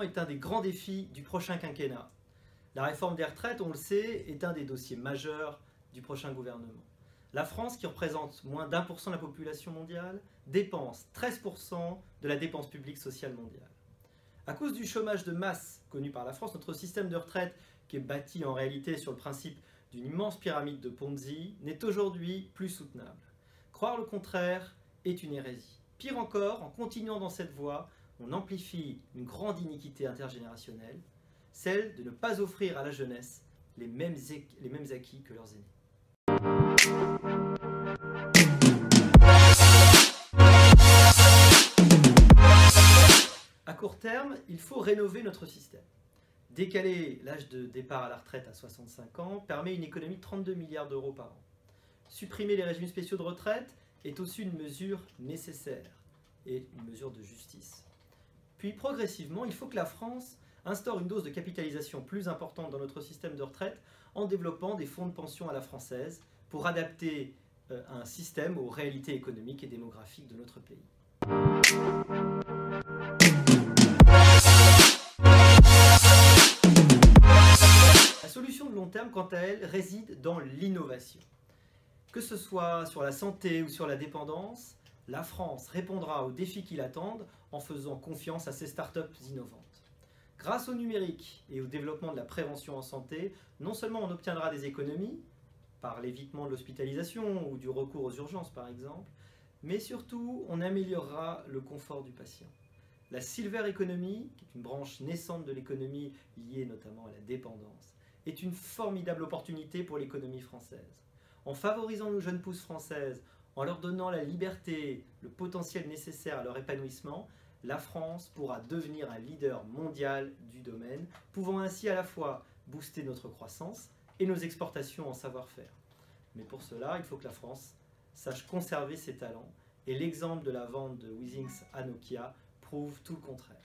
logement est un des grands défis du prochain quinquennat. La réforme des retraites, on le sait, est un des dossiers majeurs du prochain gouvernement. La France, qui représente moins d'1% de la population mondiale, dépense 13% de la dépense publique sociale mondiale. À cause du chômage de masse connu par la France, notre système de retraite, qui est bâti en réalité sur le principe d'une immense pyramide de Ponzi, n'est aujourd'hui plus soutenable. Croire le contraire est une hérésie. Pire encore, en continuant dans cette voie, on amplifie une grande iniquité intergénérationnelle, celle de ne pas offrir à la jeunesse les mêmes acquis que leurs aînés. À court terme, il faut rénover notre système. Décaler l'âge de départ à la retraite à 65 ans permet une économie de 32 milliards d'euros par an. Supprimer les régimes spéciaux de retraite est aussi une mesure nécessaire et une mesure de justice. Puis progressivement, il faut que la France instaure une dose de capitalisation plus importante dans notre système de retraite en développant des fonds de pension à la française pour adapter un système aux réalités économiques et démographiques de notre pays. La solution de long terme, quant à elle, réside dans l'innovation. Que ce soit sur la santé ou sur la dépendance, la France répondra aux défis qui l'attendent en faisant confiance à ses startups innovantes. Grâce au numérique et au développement de la prévention en santé, non seulement on obtiendra des économies, par l'évitement de l'hospitalisation ou du recours aux urgences par exemple, mais surtout on améliorera le confort du patient. La Silver Economy, qui est une branche naissante de l'économie liée notamment à la dépendance, est une formidable opportunité pour l'économie française. En favorisant nos jeunes pousses françaises, en leur donnant la liberté, le potentiel nécessaire à leur épanouissement, la France pourra devenir un leader mondial du domaine, pouvant ainsi à la fois booster notre croissance et nos exportations en savoir-faire. Mais pour cela, il faut que la France sache conserver ses talents, et l'exemple de la vente de Withings à Nokia prouve tout le contraire.